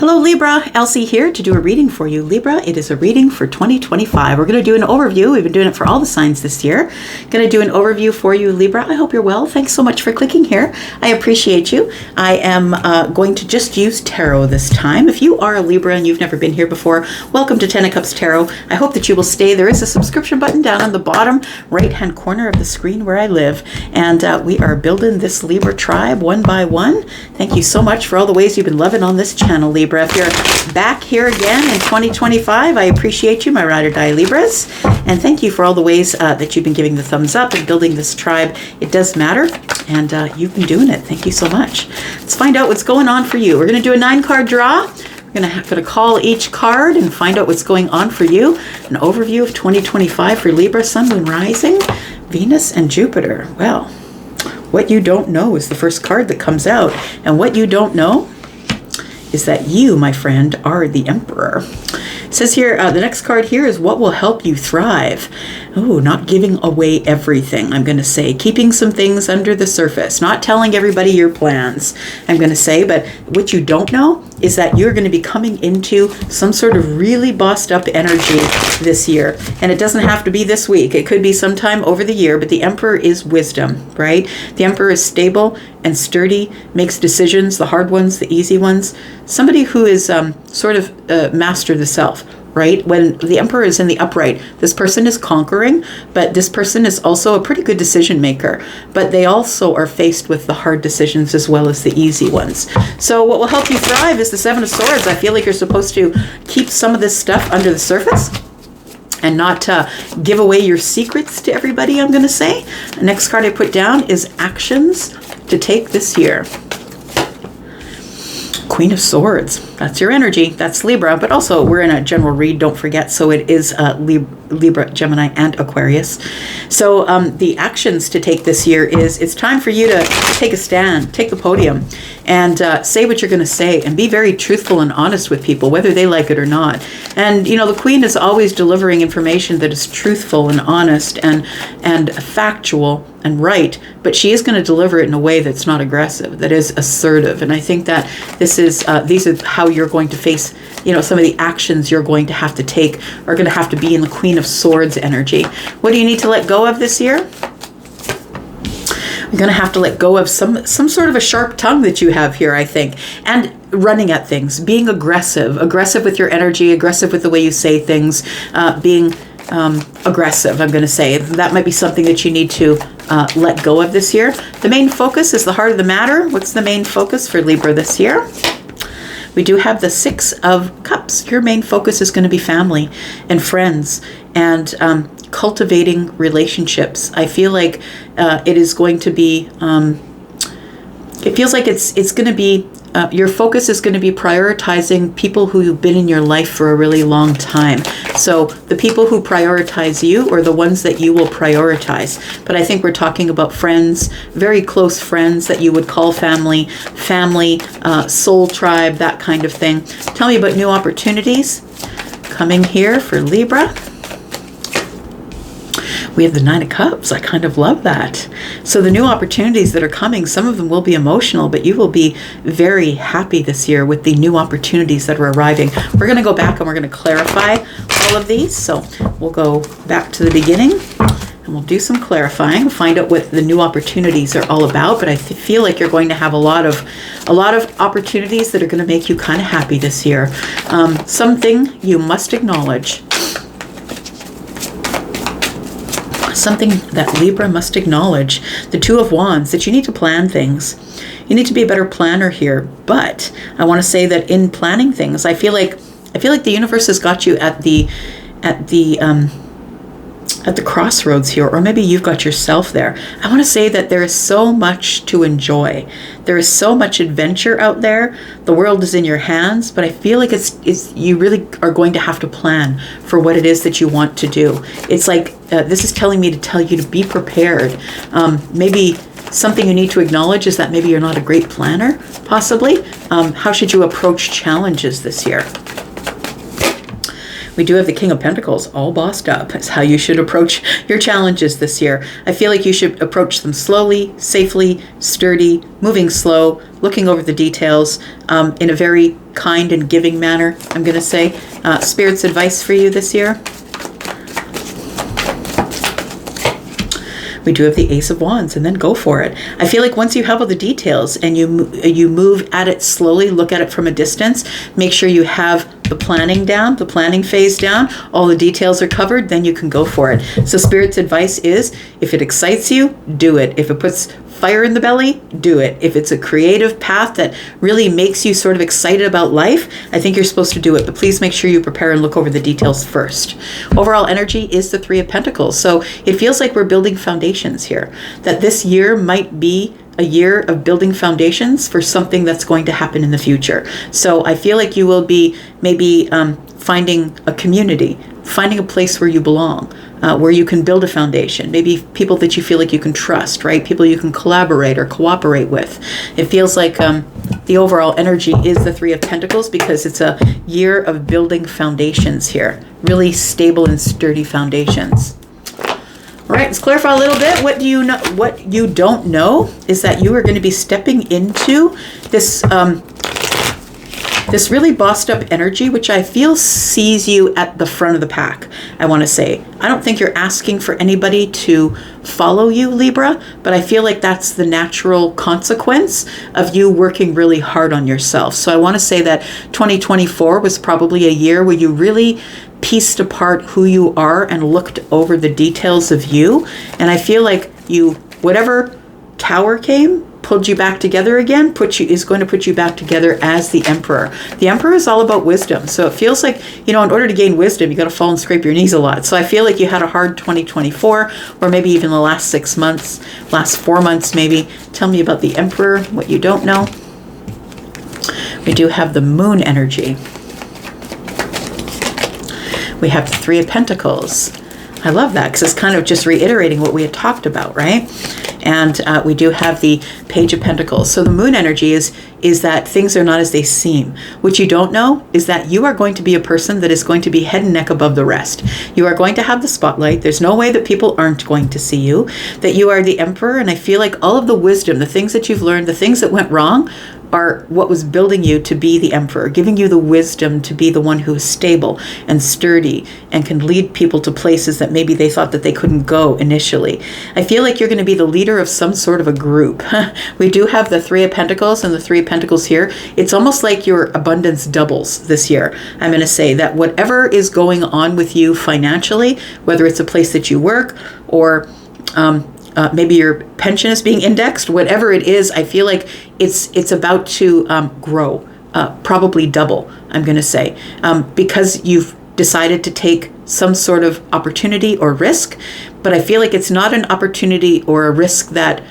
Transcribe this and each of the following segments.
Hello Libra, Elsie here to do a reading for you. Libra, it is a reading for 2025. We're going to do an overview. We've been doing it for all the signs this year. Going to do an overview for you, Libra. I hope you're well. Thanks so much for clicking here. I appreciate you. I am going to just use tarot this time. If you are a Libra and you've never been here before, welcome to Ten of Cups Tarot. I hope that you will stay. There is a subscription button down on the bottom right-hand corner of the screen where I live. And we are building this Libra tribe one by one. Thank you so much for all the ways you've been loving on this channel, Libra. If you're back here again in 2025, I appreciate you, my ride or die Libras. And thank you for all the ways that you've been giving the thumbs up and building this tribe. It does matter, and you've been doing it. Thank you so much. Let's find out what's going on for you. We're going to do a 9-card draw. We're going to call each card and find out what's going on for you. An overview of 2025 for Libra, Sun, Moon, Rising, Venus, and Jupiter. Well, what you don't know is the first card that comes out. And what you don't know is that you, my friend, are the Emperor. It says here, the next card here is what will help you thrive. Oh, not giving away everything, I'm going to say. Keeping some things under the surface. Not telling everybody your plans, I'm going to say. But what you don't know is that you're going to be coming into some sort of really bossed up energy this year. And it doesn't have to be this week. It could be sometime over the year. But the Emperor is wisdom, right? The Emperor is stable and sturdy, makes decisions, the hard ones, the easy ones. Somebody who is sort of master the self, right? When the Emperor is in the upright, this person is conquering, but this person is also a pretty good decision maker. But they also are faced with the hard decisions as well as the easy ones. So what will help you thrive is the Seven of Swords. I feel like you're supposed to keep some of this stuff under the surface and not give away your secrets to everybody, I'm going to say. The next card I put down is actions to take this year. Queen of Swords. That's your energy. That's Libra. But also, we're in a general read, don't forget. So it is Libra, Gemini, and Aquarius. So the actions to take this year is it's time for you to take a stand, take the podium, and say what you're going to say, and be very truthful and honest with people, whether they like it or not. And, you know, the Queen is always delivering information that is truthful and honest and factual and right, but she is going to deliver it in a way that's not aggressive, that is assertive. And I think that this is these are how you're going to face, you know, some of the actions you're going to have to take are going to have to be in the Queen of Swords energy. What do you need to let go of this year? You're going to have to let go of some sort of a sharp tongue that you have here, I think, and running at things, being aggressive with your energy, aggressive with the way you say things, being aggressive, I'm going to say. That might be something that you need to let go of this year. The main focus is the heart of the matter. What's the main focus for Libra this year? We do have the Six of Cups. Your main focus is going to be family and friends and cultivating relationships. I feel like it is going to be, it feels like it's going to be, your focus is going to be prioritizing people who have been in your life for a really long time. So the people who prioritize you are the ones that you will prioritize. But I think we're talking about friends, very close friends that you would call family, soul tribe, that kind of thing. Tell me about new opportunities coming here for Libra. We have the Nine of Cups. I kind of love that. So the new opportunities that are coming, some of them will be emotional, but you will be very happy this year with the new opportunities that are arriving. We're going to go back and we're going to clarify all of these. So we'll go back to the beginning and we'll do some clarifying, find out what the new opportunities are all about. But I feel like you're going to have a lot of opportunities that are going to make you kind of happy this year. Something you must acknowledge. Something that Libra must acknowledge, the Two of Wands, that you need to plan things. You need to be a better planner here. But I want to say that in planning things, I feel like the universe has got you at the crossroads here, or maybe you've got yourself there. I want to say that there is so much to enjoy. There is so much adventure out there. The world is in your hands, but I feel like it's you really are going to have to plan for what it is that you want to do. It's like this is telling me to tell you to be prepared. Maybe something you need to acknowledge is that maybe you're not a great planner, possibly. How should you approach challenges this year? We do have the King of Pentacles, all bossed up. It's how you should approach your challenges this year. I feel like you should approach them slowly, safely, sturdy, moving slow, looking over the details in a very kind and giving manner, I'm going to say. Spirit's advice for you this year. We do have the Ace of Wands, and then go for it. I feel like once you have all the details and you move at it slowly, look at it from a distance, make sure you have the planning down, the planning phase down, all the details are covered, then you can go for it. So Spirit's advice is, if it excites you, do it. If it puts fire in the belly, do it. If it's a creative path that really makes you sort of excited about life, I think you're supposed to do it. But please make sure you prepare and look over the details first. Overall energy is the Three of Pentacles. So it feels like we're building foundations here. That this year might be a year of building foundations for something that's going to happen in the future. So I feel like you will be maybe finding a community, finding a place where you belong. Where you can build a foundation, maybe people that you feel like you can trust, right? People you can collaborate or cooperate with. It feels like the overall energy is the Three of Pentacles because it's a year of building foundations here, really stable and sturdy foundations. All right, let's clarify a little bit. What do you know? What you don't know is that you are going to be stepping into this this really bossed up energy, which I feel sees you at the front of the pack, I want to say. I don't think you're asking for anybody to follow you, Libra, but I feel like that's the natural consequence of you working really hard on yourself. So I want to say that 2024 was probably a year where you really pieced apart who you are and looked over the details of you. And I feel like you, whatever tower came, pulled you back together again, is going to put you back together as the Emperor. The Emperor is all about wisdom. So it feels like, in order to gain wisdom, you got to fall and scrape your knees a lot. So I feel like you had a hard 2024, or maybe even the last 6 months, last 4 months maybe. Tell me about the Emperor, what you don't know. We do have the Moon energy. We have the Three of Pentacles. I love that because it's kind of just reiterating what we had talked about, right? And we do have the Page of Pentacles. So the Moon energy is that things are not as they seem. What you don't know is that you are going to be a person that is going to be head and neck above the rest. You are going to have the spotlight. There's no way that people aren't going to see you, that you are the Emperor. And I feel like all of the wisdom, the things that you've learned, the things that went wrong, are what was building you to be the Emperor, giving you the wisdom to be the one who is stable and sturdy and can lead people to places that maybe they thought that they couldn't go initially. I feel like you're going to be the leader of some sort of a group. We do have the Three of Pentacles and the Three of Pentacles here. It's almost like your abundance doubles this year. I'm going to say that whatever is going on with you financially, whether it's a place that you work or maybe your pension is being indexed, whatever it is, I feel like it's about to grow, probably double, I'm going to say, because you've decided to take some sort of opportunity or risk. But I feel like it's not an opportunity or a risk that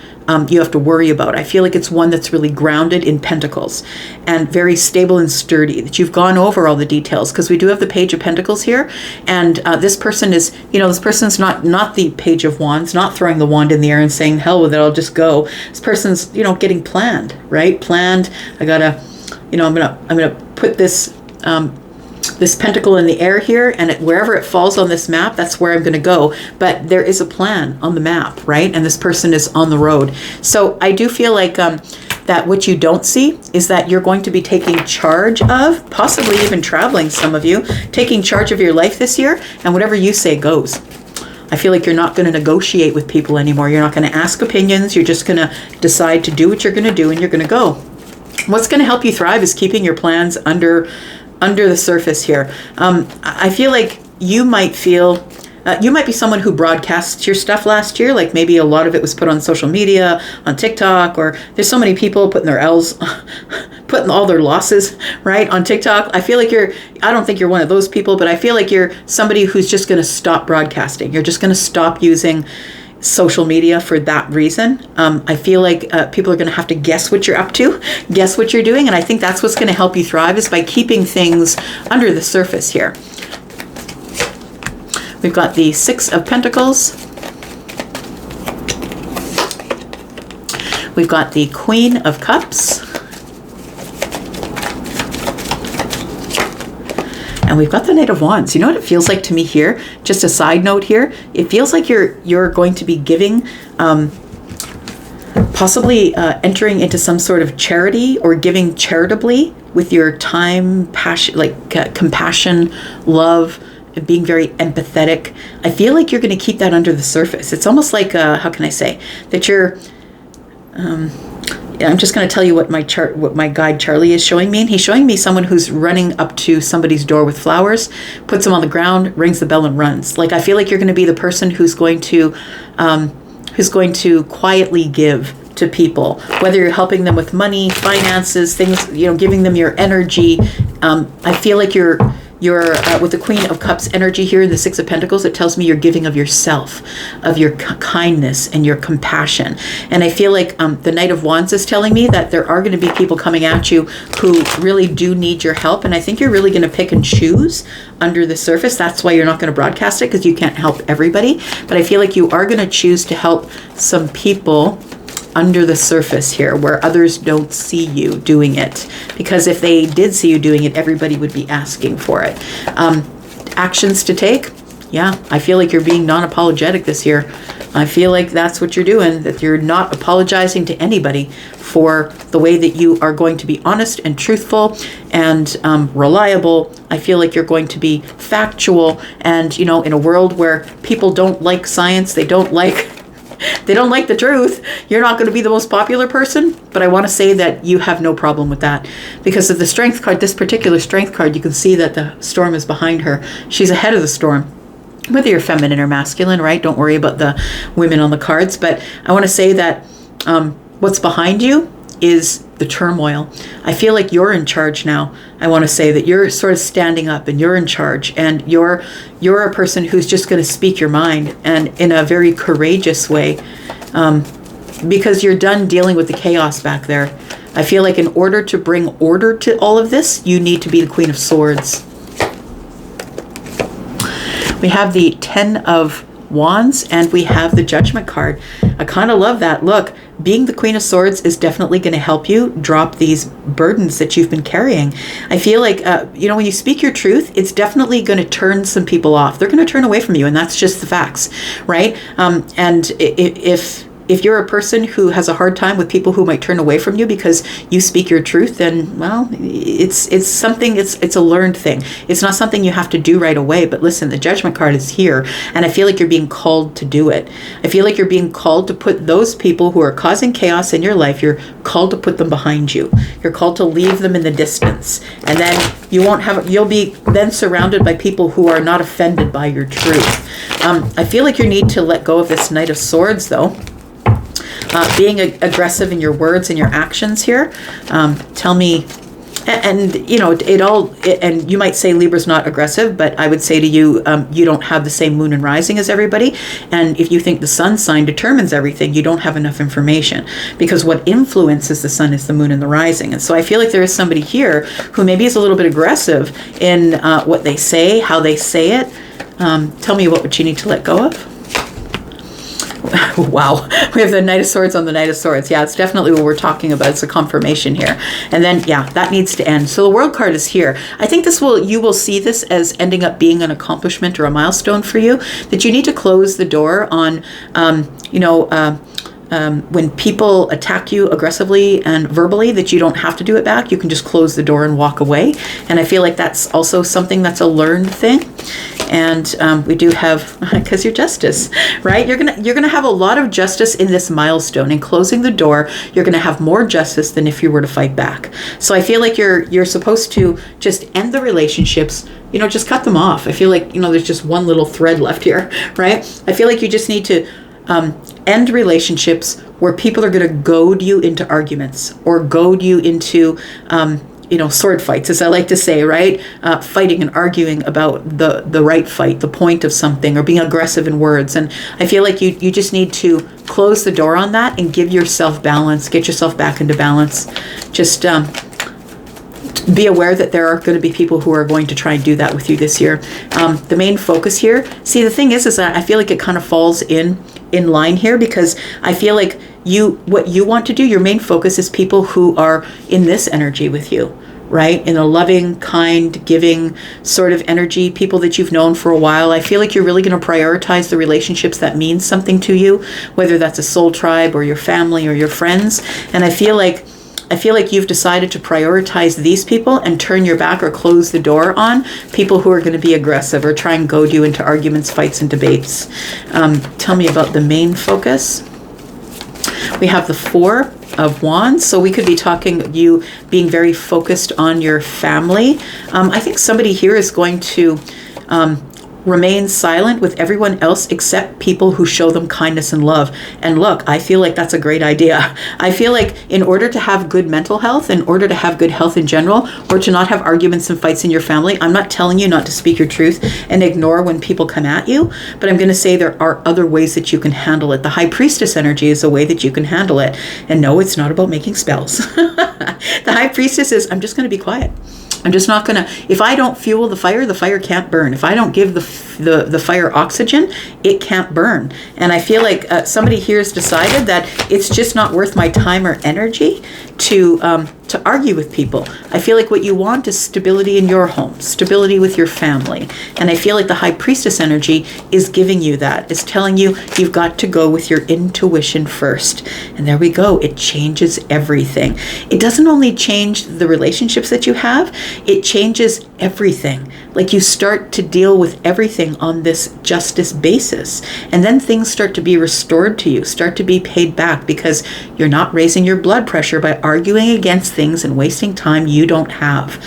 you have to worry about. I feel like it's one that's really grounded in Pentacles and very stable and sturdy, that you've gone over all the details, because we do have the Page of Pentacles here. And this person is, this person's not the Page of Wands, not throwing the wand in the air and saying, hell with it, I'll just go. This person's, getting planned, right? Planned. I gotta, I'm gonna put this, this pentacle in the air here, and wherever it falls on this map, that's where I'm going to go. But there is a plan on the map, right? And this person is on the road. So I do feel like that what you don't see is that you're going to be taking charge of, possibly even traveling, some of you, taking charge of your life this year, and whatever you say goes. I feel like you're not going to negotiate with people anymore. You're not going to ask opinions. You're just going to decide to do what you're going to do, and you're going to go. What's going to help you thrive is keeping your plans under the surface here. I feel like you might be someone who broadcasts your stuff last year, like maybe a lot of it was put on social media, on TikTok, or there's so many people putting their L's, putting all their losses, right, on TikTok. I feel like I don't think you're one of those people, but I feel like you're somebody who's just going to stop broadcasting. You're just going to stop using social media for that reason. I feel like people are going to have to guess what you're up to, guess what you're doing. And I think that's what's going to help you thrive, is by keeping things under the surface here. We've got the Six of Pentacles. We've got the Queen of Cups. And we've got the Knight of Wands. You know what it feels like to me here? Just a side note here. It feels like you're going to be giving, possibly entering into some sort of charity or giving charitably with your time, passion, like compassion, love, being very empathetic. I feel like you're going to keep that under the surface. It's almost like, how can I say, that you're, I'm just going to tell you what my guide Charlie is showing me. And he's showing me someone who's running up to somebody's door with flowers, puts them on the ground, rings the bell and runs. Like, I feel like you're going to be the person who's going to quietly give to people, whether you're helping them with money, finances, things, giving them your energy. I feel like you're with the Queen of Cups energy here in the Six of Pentacles. It tells me you're giving of yourself, of your kindness and your compassion. And I feel like the Knight of Wands is telling me that there are going to be people coming at you who really do need your help. And I think you're really going to pick and choose under the surface. That's why you're not going to broadcast it, because you can't help everybody. But I feel like you are going to choose to help some people under the surface here, where others don't see you doing it, because if they did see you doing it, everybody would be asking for it. Actions to take, I feel like you're being non-apologetic this year. I feel like that's what you're doing, that you're not apologizing to anybody for the way that you are going to be honest and truthful and reliable. I feel like you're going to be factual, and in a world where people don't like science, they don't like the truth, you're not going to be the most popular person. But I want to say that you have no problem with that, because of the Strength card, this particular Strength card, you can see that the storm is behind her. She's ahead of the storm, whether you're feminine or masculine, right? Don't worry about the women on the cards. But I want to say that what's behind you is the turmoil. I feel like you're in charge now. I want to say that you're sort of standing up and you're in charge, and you're a person who's just going to speak your mind, and in a very courageous way, because you're done dealing with the chaos back there. I feel like in order to bring order to all of this, you need to be the Queen of Swords. We have the Ten of Wands, and we have the Judgment card. I kind of love that. Look, being the Queen of Swords is definitely going to help you drop these burdens that you've been carrying. I feel like, when you speak your truth, it's definitely going to turn some people off. They're going to turn away from you, and that's just the facts, right? And if you're a person who has a hard time with people who might turn away from you because you speak your truth, then, well, it's a learned thing. It's not something you have to do right away. But listen, the Judgment card is here, and I feel like you're being called to do it. I feel like you're being called to put those people who are causing chaos in your life, you're called to put them behind you. You're called to leave them in the distance. And then you'll be then surrounded by people who are not offended by your truth. I feel like you need to let go of this Knight of Swords, though. Being aggressive in your words and your actions here. Tell me, and and you might say Libra's not aggressive, but I would say to you, you don't have the same moon and rising as everybody. And if you think the sun sign determines everything, you don't have enough information, because what influences the sun is the moon and the rising. And so I feel like there is somebody here who maybe is a little bit aggressive in what they say, how they say it. Tell me, what would you need to let go of? Wow, we have the Knight of Swords on the Knight of Swords. Yeah, it's definitely what we're talking about. It's a confirmation here. And then, that needs to end. So the World card is here. I think you will see this as ending up being an accomplishment or a milestone for you, that you need to close the door on, when people attack you aggressively and verbally, that you don't have to do it back. You can just close the door and walk away. And I feel like that's also something that's a learned thing. And we do have, because you're justice, right? You're gonna have a lot of justice in this milestone. In closing the door, you're gonna have more justice than if you were to fight back. So I feel like you're supposed to just end the relationships. Just cut them off. I feel like there's just one little thread left here, right? I feel like you just need to end relationships where people are going to goad you into arguments, or goad you into sword fights, as I like to say, right? Fighting and arguing about the right fight, the point of something, or being aggressive in words. And I feel like you just need to close the door on that and give yourself balance, get yourself back into balance. Just be aware that there are going to be people who are going to try and do that with you this year. The main focus here, see, the thing is that I feel like it kind of falls in line here, because I feel like what you want to do, your main focus is people who are in this energy with you, right? In a loving, kind, giving sort of energy, people that you've known for a while. I feel like you're really going to prioritize the relationships that mean something to you, whether that's a soul tribe or your family or your friends. And I feel like you've decided to prioritize these people and turn your back or close the door on people who are going to be aggressive or try and goad you into arguments, fights, and debates. Tell me about the main focus. We have the Four of Wands. So we could be talking you being very focused on your family. I think somebody here is going to remain silent with everyone else except people who show them kindness and love. And look, I feel like that's a great idea. I feel like in order to have good mental health, in order to have good health in general, or to not have arguments and fights in your family, I'm not telling you not to speak your truth and ignore when people come at you, but I'm going to say there are other ways that you can handle it. The High Priestess energy is a way that you can handle it. And no, it's not about making spells. The High Priestess is, I'm just going to be quiet. I'm just not gonna, if I don't fuel the fire can't burn. If I don't give the fire oxygen, it can't burn. And I feel like somebody here has decided that it's just not worth my time or energy to argue with people. I feel like what you want is stability in your home, stability with your family. And I feel like the High Priestess energy is giving you that, is telling you you've got to go with your intuition first. And there we go. It changes everything. It doesn't only change the relationships that you have, it changes everything. Like you start to deal with everything on this justice basis. And then things start to be restored to you, start to be paid back because you're not raising your blood pressure by arguing against things and wasting time you don't have.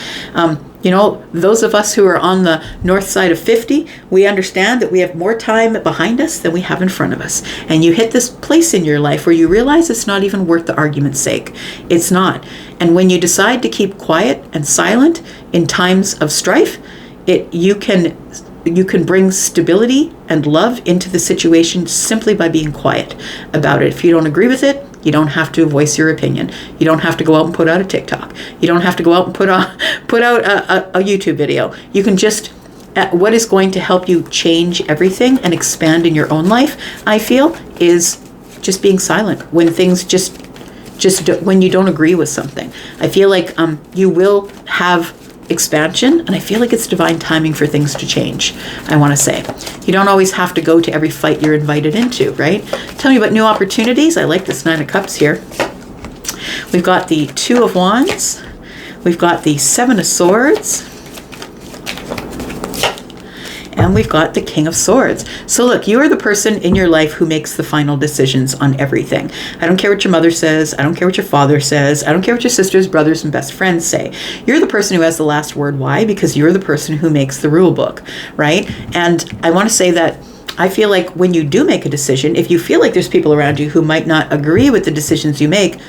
You know, those of us who are on the north side of 50, we understand that we have more time behind us than we have in front of us. And you hit this place in your life where you realize it's not even worth the argument's sake. It's not. And when you decide to keep quiet and silent in times of strife, you can bring stability and love into the situation simply by being quiet about it. If you don't agree with it, you don't have to voice your opinion. You don't have to go out and put out a TikTok. You don't have to go out and put out a YouTube video. You can just, what is going to help you change everything and expand in your own life, I feel, is just being silent when things just when you don't agree with something. I feel like you will have expansion, and I feel like it's divine timing for things to change. I want to say you don't always have to go to every fight you're invited into, right? Tell me about new opportunities. I like this Nine of Cups here. We've got the Two of Wands, we've got the Seven of Swords, and we've got the King of Swords. So look, you are the person in your life who makes the final decisions on everything. I don't care what your mother says. I don't care what your father says. I don't care what your sisters, brothers, and best friends say. You're the person who has the last word. Why? Because you're the person who makes the rule book, right? And I want to say that I feel like when you do make a decision, if you feel like there's people around you who might not agree with the decisions you make,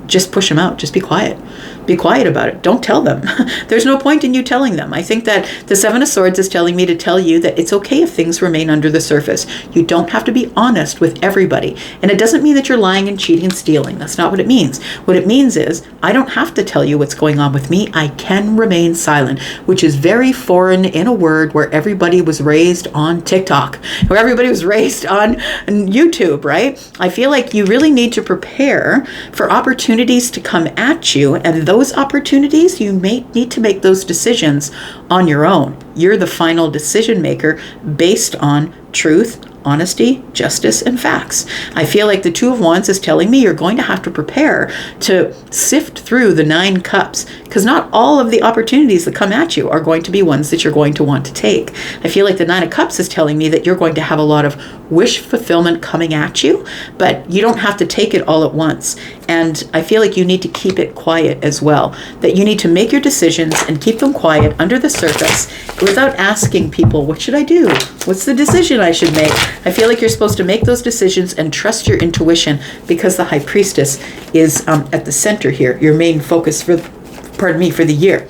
just push them out. Just be quiet. Be quiet about it. Don't tell them. There's no point in you telling them. I think that the Seven of Swords is telling me to tell you that it's okay if things remain under the surface. You don't have to be honest with everybody. And it doesn't mean that you're lying and cheating and stealing. That's not what it means. What it means is I don't have to tell you what's going on with me. I can remain silent, which is very foreign in a word where everybody was raised on TikTok, where everybody was raised on YouTube, right? I feel like you really need to prepare for opportunities to come at you, and those opportunities, you may need to make those decisions on your own. You're the final decision maker based on truth, honesty, justice, and facts. I feel like the Two of Wands is telling me you're going to have to prepare to sift through the Nine Cups, because not all of the opportunities that come at you are going to be ones that you're going to want to take. I feel like the Nine of Cups is telling me that you're going to have a lot of wish fulfillment coming at you, but you don't have to take it all at once. And I feel like you need to keep it quiet as well, that you need to make your decisions and keep them quiet under the surface without asking people, what should I do? What's the decision I should make? I feel like you're supposed to make those decisions and trust your intuition, because the High Priestess is at the center here, your main focus for the year.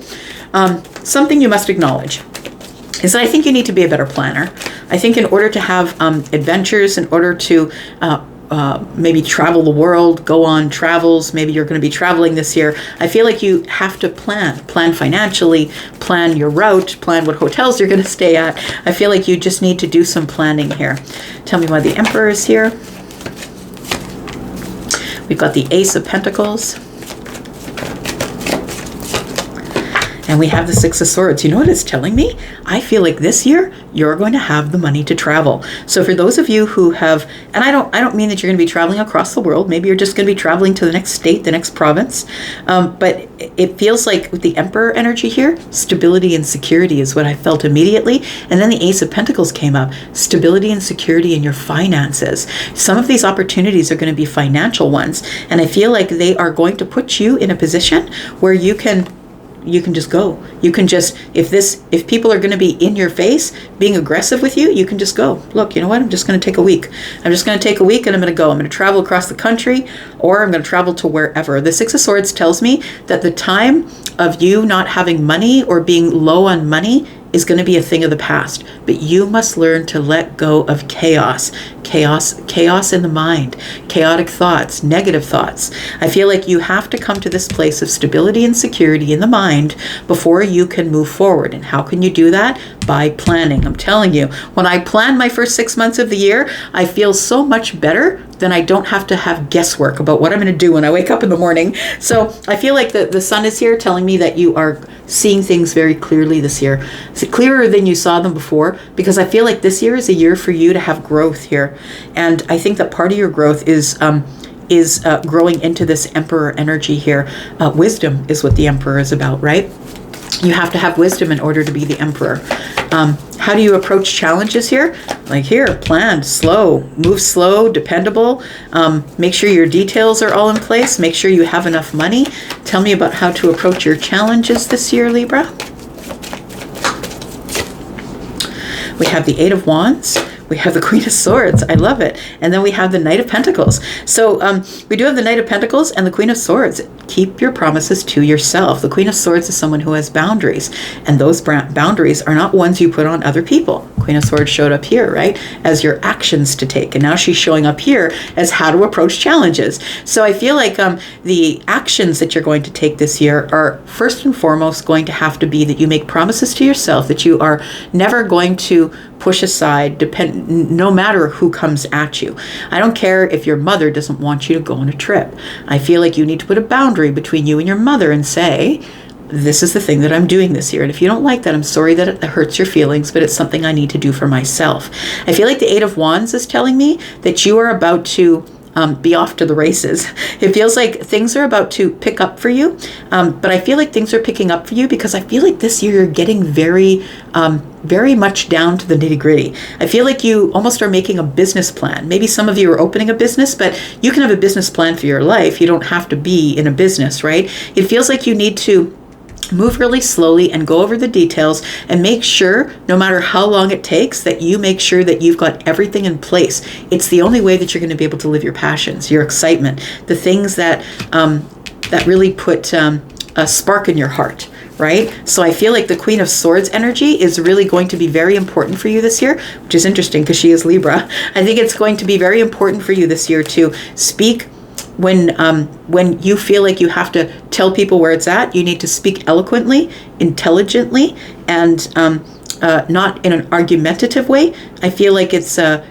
Something you must acknowledge is that I think you need to be a better planner. I think in order to have adventures, in order to maybe travel the world, go on travels, maybe you're going to be traveling this year, I feel like you have to plan financially, plan your route, plan what hotels you're going to stay at. I feel like you just need to do some planning here. Tell me why the Emperor is here. We've got the Ace of Pentacles. And we have the Six of Swords. You know what it's telling me? I feel like this year you're going to have the money to travel. So for those of you who have, and I don't mean that you're going to be traveling across the world. Maybe you're just going to be traveling to the next state, the next province. But it feels like with the Emperor energy here, stability and security is what I felt immediately. And then the Ace of Pentacles came up. Stability and security in your finances. Some of these opportunities are going to be financial ones. And I feel like they are going to put you in a position where you can just go. You can just, if people are going to be in your face, being aggressive with you, you can just go. Look, you know what? I'm just going to take a week. I'm just going to take a week and I'm going to go. I'm going to travel across the country, or I'm going to travel to wherever. The Six of Swords tells me that the time of you not having money or being low on money is going to be a thing of the past, but you must learn to let go of chaos in the mind, chaotic thoughts, negative thoughts. I feel like you have to come to this place of stability and security in the mind before you can move forward. And how can you do that? By planning. I'm telling you, when I plan my first 6 months of the year, I feel so much better than I don't have to have guesswork about what I'm going to do when I wake up in the morning. So I feel like the sun is here telling me that you are seeing things very clearly this year. It's clearer than you saw them before, because I feel like this year is a year for you to have growth here. And I think that part of your growth is growing into this Emperor energy here. Wisdom is what the Emperor is about, right? You have to have wisdom in order to be the Emperor. How do you approach challenges here? Like here, planned, slow, move slow, dependable. Make sure your details are all in place. Make sure you have enough money. Tell me about how to approach your challenges this year, Libra. We have the Eight of Wands. We have the Queen of Swords. I love it. And then we have the Knight of Pentacles. So we do have the Knight of Pentacles and the Queen of Swords. Keep your promises to yourself. The Queen of Swords is someone who has boundaries. And those boundaries are not ones you put on other people. Queen of Swords showed up here, right, as your actions to take. And now she's showing up here as how to approach challenges. So I feel like the actions that you're going to take this year are first and foremost going to have to be that you make promises to yourself that you are never going to push aside, no matter who comes at you. I don't care if your mother doesn't want you to go on a trip. I feel like you need to put a boundary between you and your mother and say, this is the thing that I'm doing this year. And if you don't like that, I'm sorry that it hurts your feelings, but it's something I need to do for myself. I feel like the Eight of Wands is telling me that you are about to be off to the races. It feels like things are about to pick up for you, but I feel like things are picking up for you because I feel like this year you're getting very much down to the nitty-gritty. I feel like you almost are making a business plan. Maybe some of you are opening a business, but you can have a business plan for your life. You don't have to be in a business, right? It feels like you need to move really slowly and go over the details and make sure, no matter how long it takes, that you make sure that you've got everything in place. It's the only way that you're going to be able to live your passions, your excitement, the things that really put a spark in your heart, right? So I feel like the Queen of Swords energy is really going to be very important for you this year, which is interesting because she is Libra. I think it's going to be very important for you this year to speak when you feel like you have to tell people where it's at. You need to speak eloquently, intelligently, and not in an argumentative way. I feel like it's a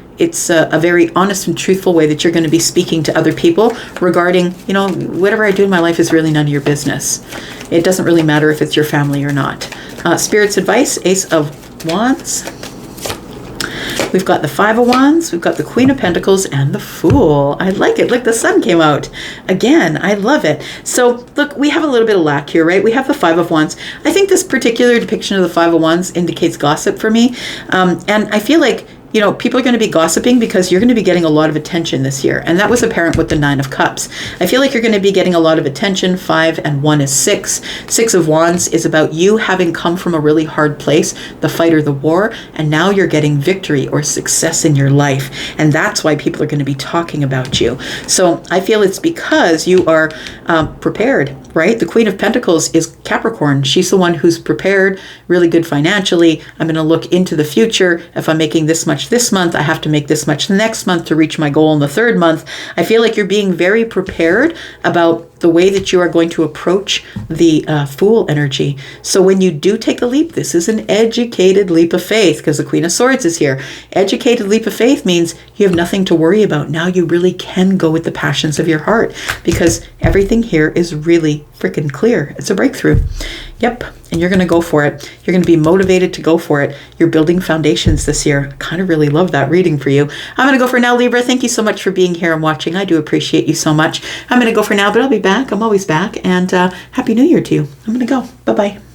very honest and truthful way that you're going to be speaking to other people regarding, whatever I do in my life is really none of your business. It doesn't really matter if it's your family or not. Spirit's advice, Ace of Wands. We've got the Five of Wands, we've got the Queen of Pentacles, and the Fool. I like it. Look, the sun came out. Again, I love it. So, look, we have a little bit of lack here, right? We have the Five of Wands. I think this particular depiction of the Five of Wands indicates gossip for me. And I feel like, people are going to be gossiping because you're going to be getting a lot of attention this year. And that was apparent with the Nine of Cups. I feel like you're going to be getting a lot of attention. 5 and 1 is 6. 6 of Wands is about you having come from a really hard place, the fight or the war, and now you're getting victory or success in your life. And that's why people are going to be talking about you. So I feel it's because you are prepared, right? The Queen of Pentacles is Capricorn. She's the one who's prepared, really good financially. I'm going to look into the future. If I'm making this much this month, I have to make this much the next month to reach my goal in the third month. I feel like you're being very prepared about the way that you are going to approach the Fool energy. So when you do take the leap, this is an educated leap of faith because the Queen of Swords is here. Educated leap of faith means you have nothing to worry about. Now you really can go with the passions of your heart because everything here is really freaking clear. It's a breakthrough. Yep. And you're going to go for it. You're going to be motivated to go for it. You're building foundations this year. I kind of really love that reading for you. I'm going to go for now, Libra. Thank you so much for being here and watching. I do appreciate you so much. I'm going to go for now, but I'll be back. I'm always back. And Happy New Year to you. I'm going to go. Bye-bye.